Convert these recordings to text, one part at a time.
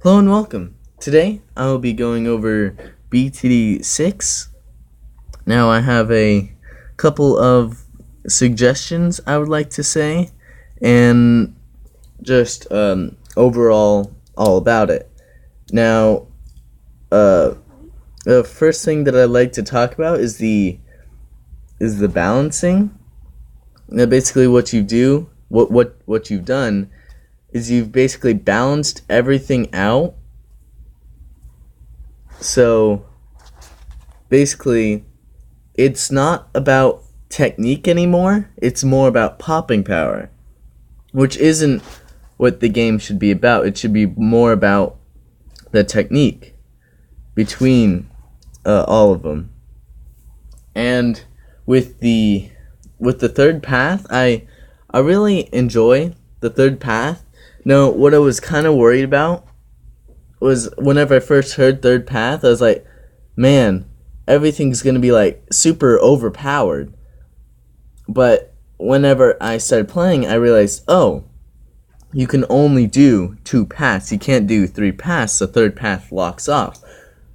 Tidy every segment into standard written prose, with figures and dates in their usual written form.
Hello and welcome. Today I will be going over BTD6. Now I have a couple of suggestions I would like to say and just overall all about it. Now, the first thing that I'd like to talk about is the balancing. Now basically what you do, what you've done is you've basically balanced everything out. So basically, it's not about technique anymore, it's more about popping power, which isn't what the game should be about. It should be more about the technique between all of them. And with the third path, I really enjoy the third path. Now, what I was kind of worried about was whenever I first heard third path, I was like, man, everything's gonna be like super overpowered. But whenever I started playing, I realized, oh, you can only do 2 paths. You can't do 3 paths. The third path locks off,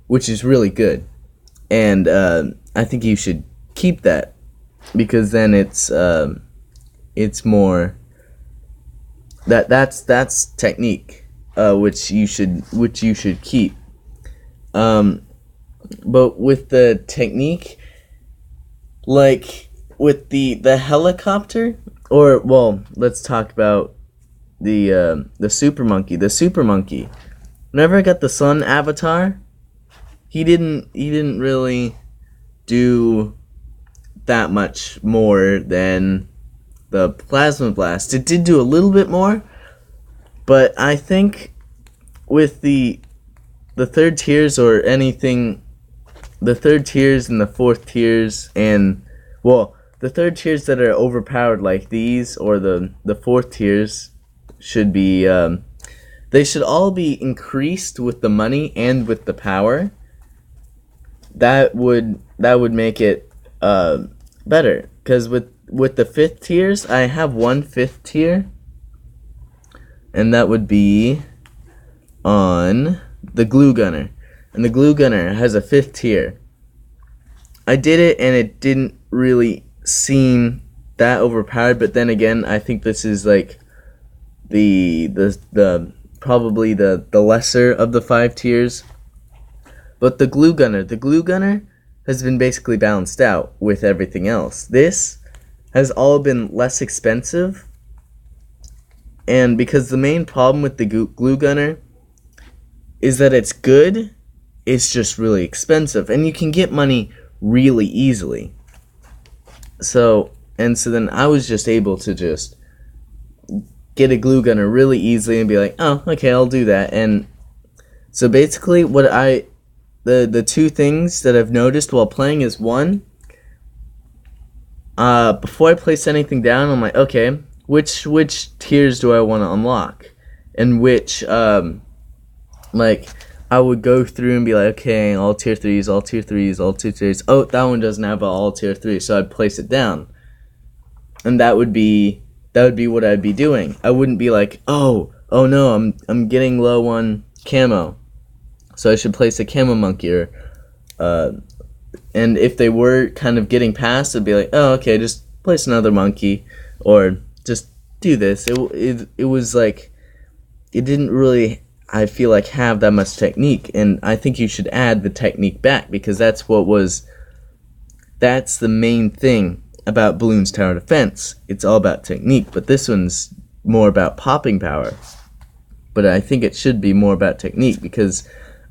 which is really good. And I think you should keep that because then it's more that's technique, which you should keep. But with the technique, like with the helicopter, or well, let's talk about the super monkey. The super monkey. Whenever I got the sun avatar, he didn't really do that much more than the plasma blast. It did do a little bit more, but I think with the third tiers or anything, the third tiers and the fourth tiers, and well, the third tiers that are overpowered like these, or the fourth tiers should be they should all be increased with the money and with the power. That would make it better, because with the fifth tiers, I have one fifth tier, and that would be on the glue gunner. And the glue gunner has a fifth tier. I did it and it didn't really seem that overpowered, but then again, I think this is like the probably the lesser of the 5 tiers. But the glue gunner has been basically balanced out with everything else. This has all been less expensive, and because the main problem with the glue gunner is that it's good, it's just really expensive, and you can get money really easily. So then I was just able to just get a glue gunner really easily and be like, oh, okay, I'll do that. And so basically the 2 things that I've noticed while playing is, one, before I place anything down, I'm like, okay, which tiers do I want to unlock, and which like I would go through and be like, okay, all tier 3s, all tier 3s, all tier 3s. Oh, that one doesn't have an all tier 3, so I'd place it down, and that would be what I'd be doing. I wouldn't be like, oh no, I'm getting low on camo, so I should place a camo monkey, or and if they were kind of getting past, I'd be like, oh, okay, just place another monkey, or just do this. It was like, it didn't really, I feel like, have that much technique, and I think you should add the technique back, because that's the main thing about Balloons Tower Defense. It's all about technique, but this one's more about popping power. But I think it should be more about technique, because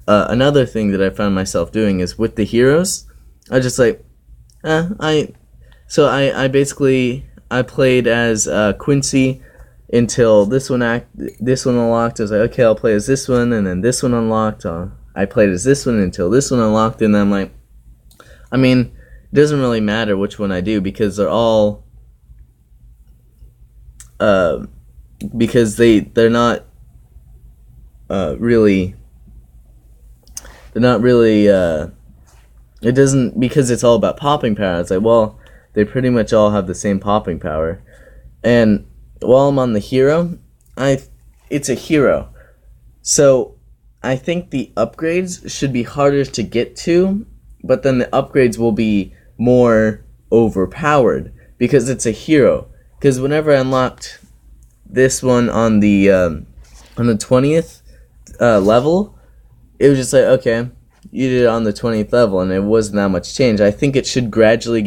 another thing that I found myself doing is with the heroes, I just like, I basically, I played as Quincy until this one unlocked. I was like, okay, I'll play as this one, and then this one unlocked. I played as this one until this one unlocked, and then I'm like, I mean, it doesn't really matter which one I do, because they're all, because they're not really, it doesn't, because it's all about popping power. It's like, well, they pretty much all have the same popping power. And while I'm on the hero, it's a hero. So I think the upgrades should be harder to get to, but then the upgrades will be more overpowered because it's a hero. Because whenever I unlocked this one on the 20th level, it was just like, okay, you did it on the 20th level, and it wasn't that much change. I think it should gradually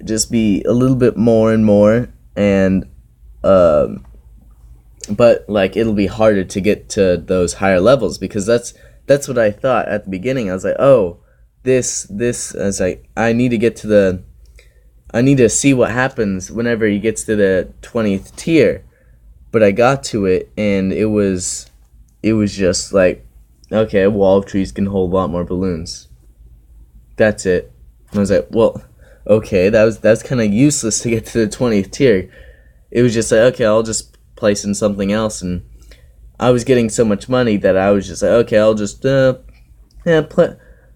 just be a little bit more and more, and but like it'll be harder to get to those higher levels because that's what I thought at the beginning. I was like, oh, this I was like, I need to see what happens whenever he gets to the 20th tier. But I got to it, and it was just like, okay, a wall of trees can hold a lot more balloons. That's it. And I was like, well, okay, that's kind of useless to get to the 20th tier. It was just like, okay, I'll just place in something else, and I was getting so much money that I was just like, okay, I'll just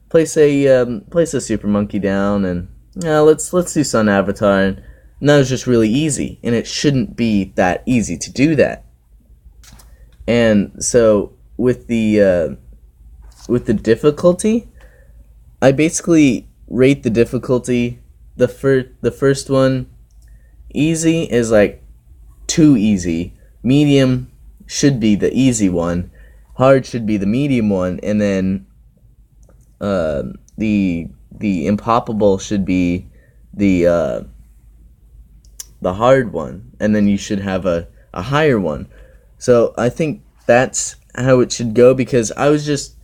place a super monkey down, and let's do Sun Avatar, and that was just really easy, and it shouldn't be that easy to do that. And so with the difficulty, I basically rate the difficulty. The first one, easy, is like too easy. Medium should be the easy one. Hard should be the medium one, and then the impoppable should be the hard one, and then you should have a higher one. So I think that's how it should go, because I was just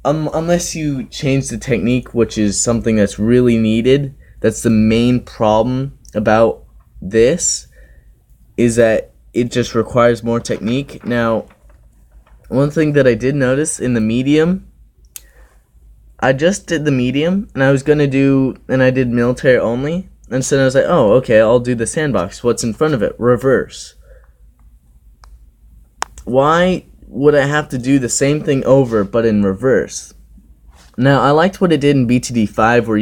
unless you change the technique, which is something that's really needed. That's the main problem about this, is that it just requires more technique. Now, one thing that I did notice in the medium, I just did the medium, and I did military only, and so I was like, oh, okay, I'll do the sandbox. What's in front of it? Reverse. Why would I have to do the same thing over, but in reverse? Now, I liked what it did in BTD5, where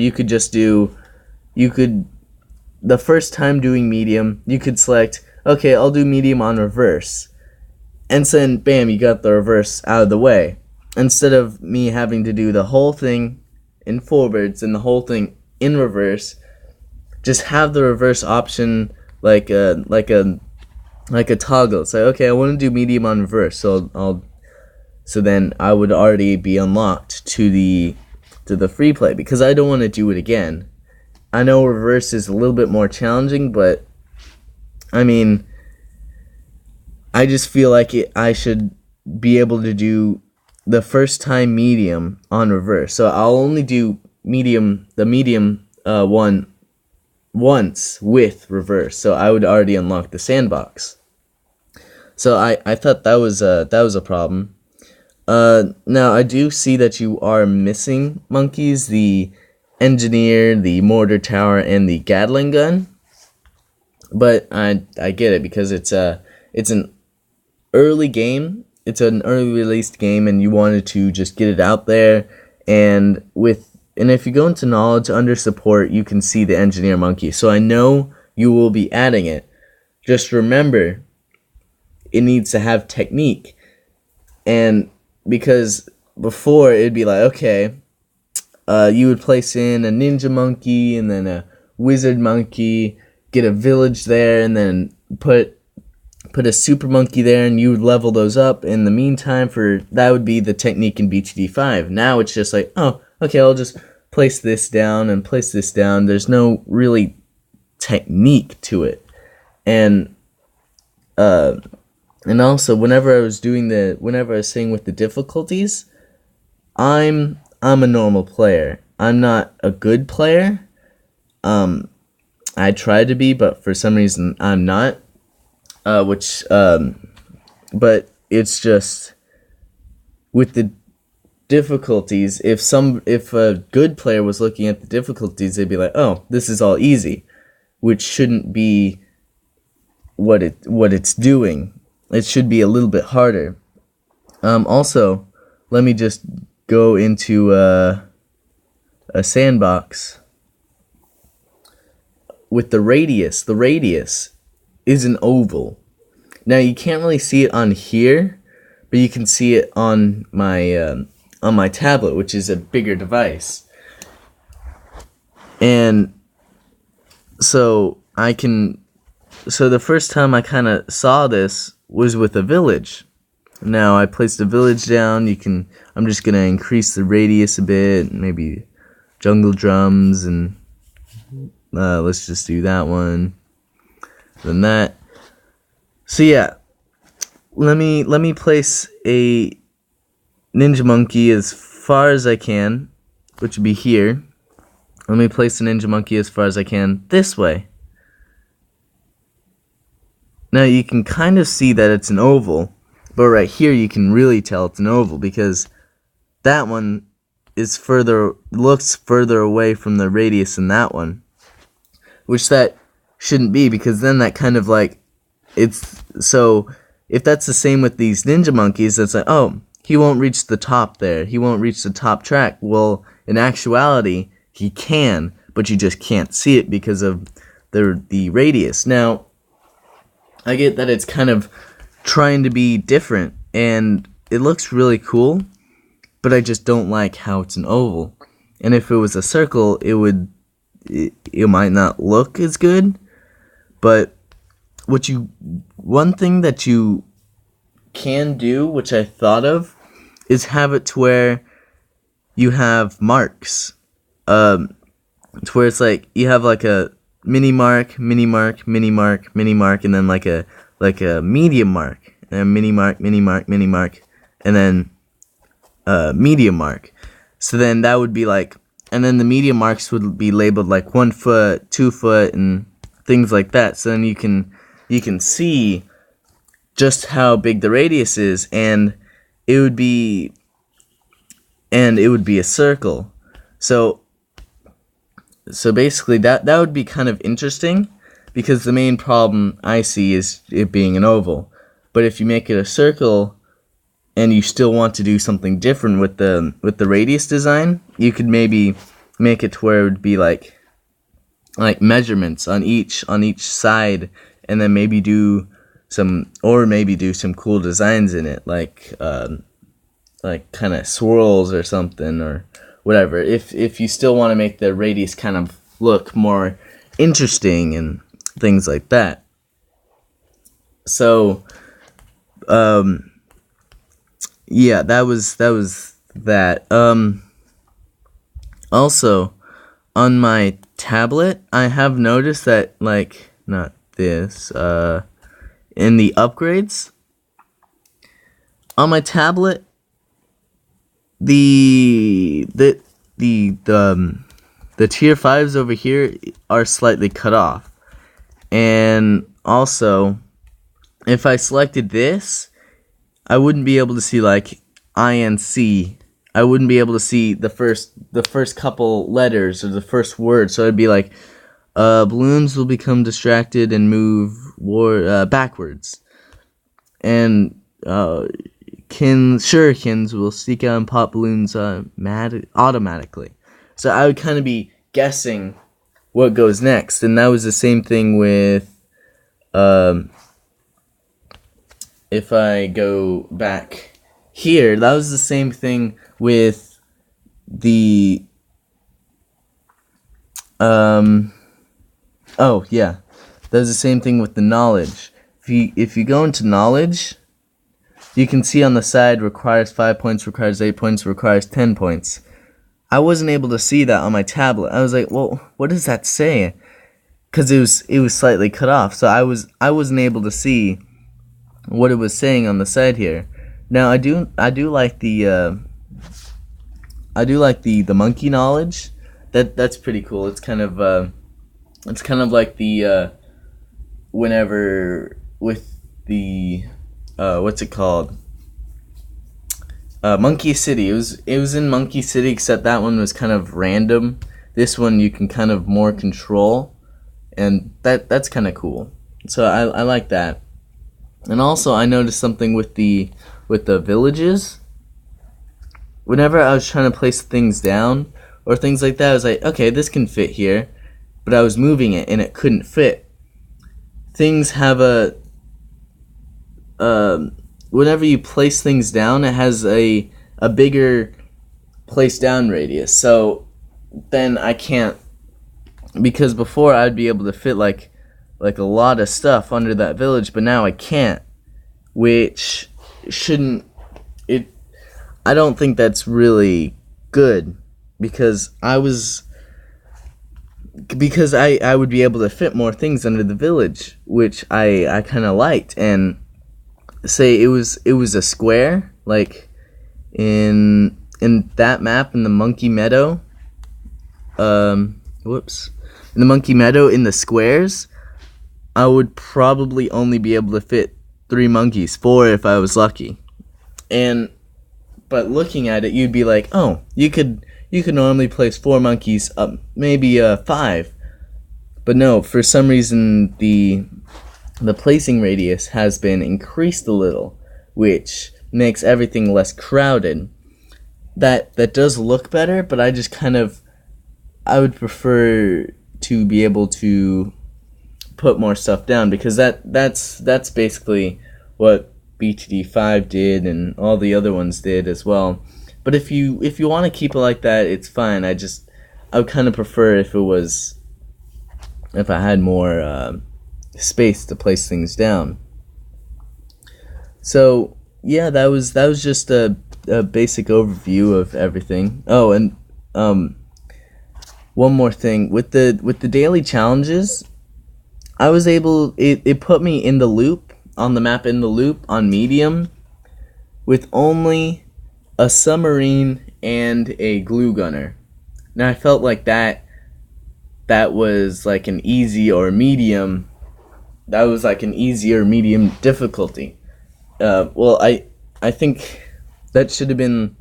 the first time doing medium, you could select, okay, I'll do medium on reverse. And then, bam, you got the reverse out of the way. Instead of me having to do the whole thing in forwards and the whole thing in reverse, just have the reverse option like a toggle. It's like, okay, I want to do medium on reverse, so then I would already be unlocked to the free play, because I don't want to do it again. I know reverse is a little bit more challenging, but I mean, I just feel like I should be able to do the first time medium on reverse. So I'll only do the medium one once with reverse. So I would already unlock the sandbox. So I thought that was a problem. Now I do see that you are missing monkeys: the engineer, the mortar tower, and the Gatling gun. But I get it, because it's an early game. It's an early released game, and you wanted to just get it out there. And if you go into knowledge under support, you can see the engineer monkey. So I know you will be adding it. Just remember, it needs to have technique. And because before it'd be like, okay, you would place in a ninja monkey and then a wizard monkey, get a village there, and then put a super monkey there, and you would level those up. In the meantime, that would be the technique in BTD5. Now it's just like, oh, okay, I'll just place this down and place this down. There's no really technique to it. And also, whenever I was saying with the difficulties, I'm a normal player. I'm not a good player. I try to be, but for some reason I'm not. But it's just with the difficulties. If a good player was looking at the difficulties, they'd be like, "Oh, this is all easy," which shouldn't be what it's doing. It should be a little bit harder. Also, let me just go into a sandbox with the radius. The radius is an oval. Now, you can't really see it on here, but you can see it on my tablet, which is a bigger device. And so the first time I kind of saw this was with a village. Now I placed a village down. I'm just gonna increase the radius a bit, maybe jungle drums, and let's just do that one. Then that. So yeah, let me place a ninja monkey as far as I can, which would be here. Let me place a ninja monkey as far as I can this way. Now you can kind of see that it's an oval, but right here you can really tell it's an oval because that one looks further away from the radius than that one, which that shouldn't be, because then that kind of like, it's, so if that's the same with these ninja monkeys, it's like, oh, he won't reach the top there, he won't reach the top track. Well, in actuality, he can, but you just can't see it because of the radius. Now, I get that it's kind of trying to be different, and it looks really cool, but I just don't like how it's an oval. And if it was a circle, it might not look as good. But one thing that you can do, which I thought of, is have it to where you have marks. To where it's like you have like a mini mark, mini mark, mini mark, mini mark, and then like a medium mark, and then mini mark, mini mark, mini mark, and then medium mark. So then that would be like, and then the medium marks would be labeled like 1 foot, 2 foot, and things like that. So then you can see just how big the radius is, and it would be a circle. So basically that would be kind of interesting, because the main problem I see is it being an oval. But if you make it a circle and you still want to do something different with the radius design, you could maybe make it to where it would be like measurements on each side, and then maybe do some cool designs in it, like kind of swirls or something, or whatever, if you still want to make the radius kind of look more interesting and things like that. So yeah, that was that. Also, on my tablet, I have noticed that, like, not this, in the upgrades on my tablet, the tier 5s over here are slightly cut off. And also, if I selected this, I wouldn't be able to see like INC. I wouldn't be able to see the first couple letters or the first word. So it'd be like, balloons will become distracted and move backwards. And shurikens will seek out and pop balloons automatically. So I would kind of be guessing what goes next. And that was the same thing with, if I go back here, that was the same thing with the, oh yeah, that was the same thing with the knowledge. If you go into knowledge, you can see on the side, requires 5 points, requires 8 points, requires 10 points. I wasn't able to see that on my tablet. I was like, well, what does that say? Because it was slightly cut off, so I wasn't able to see what it was saying on the side here. Now I do like the monkey knowledge. That's pretty cool. It's kind of like the whenever with the what's it called? Monkey City. It was in Monkey City, except that one was kind of random. This one you can kind of more control, and that's kind of cool. So I like that. And also I noticed something with the villages. Whenever I was trying to place things down or things like that, I was like, okay, this can fit here, but I was moving it and it couldn't fit. Things have a whenever you place things down, it has a bigger place down radius. So then I can't, because before I'd be able to fit like a lot of stuff under that village, but now I can't, which shouldn't it. I don't think that's really good, because I would be able to fit more things under the village, which I kind of liked. And say it was a square, like in that map in the monkey meadow. In the monkey meadow, in the squares, I would probably only be able to fit 3 monkeys, 4 if I was lucky. But looking at it, you'd be like, oh, you could normally place 4 monkeys, maybe 5. But no, for some reason the placing radius has been increased a little, which makes everything less crowded. That does look better, but I would prefer to be able to put more stuff down, because that's basically what BTD5 did and all the other ones did as well. But if you want to keep it like that, it's fine. I would kind of prefer if I had more space to place things down. So yeah, that was just a basic overview of everything. Oh, and one more thing with the daily challenges, I was able. It put me in the loop on the map, in the loop on medium, with only a submarine and a glue gunner. Now I felt like that was like an easy or medium. That was like an easy or medium difficulty. Well, I think that should have been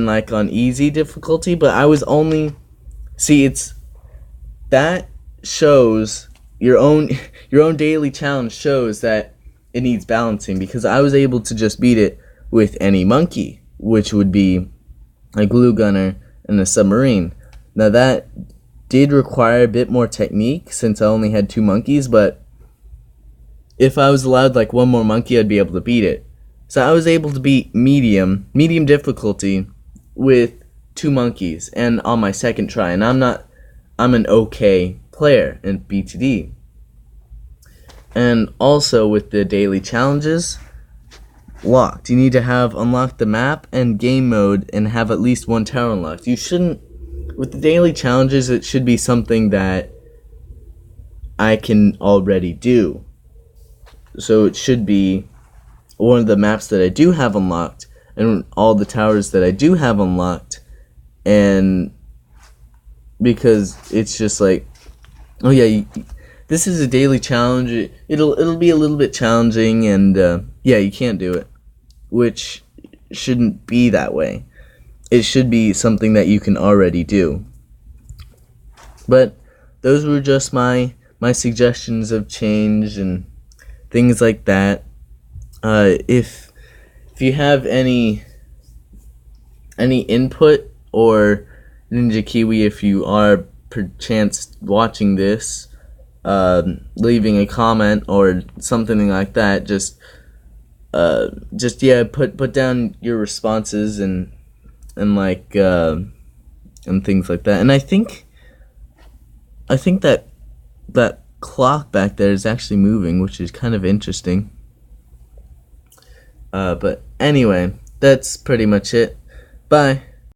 like on easy difficulty, but I was only that shows your own daily challenge shows that it needs balancing, because I was able to just beat it with any monkey, which would be a glue gunner and a submarine. Now that did require a bit more technique since I only had 2 monkeys, but if I was allowed like 1 more monkey, I'd be able to beat it. So I was able to beat medium difficulty with 2 monkeys, and on my second try. And I'm an okay player in BTD. And also with the daily challenges, locked. You need to have unlocked the map and game mode and have at least 1 tower unlocked. You shouldn't, with the daily challenges, it should be something that I can already do. So it should be one of the maps that I do have unlocked, and all the towers that I do have unlocked, and because it's just like, oh yeah, this is a daily challenge. It'll be a little bit challenging, and yeah, you can't do it, which shouldn't be that way. It should be something that you can already do. But those were just my suggestions of change and things like that. If you have any input, or Ninja Kiwi, if you are perchance watching this, leaving a comment or something like that, just put down your responses and like and things like that. And I think that clock back there is actually moving, which is kind of interesting. But anyway, that's pretty much it. Bye.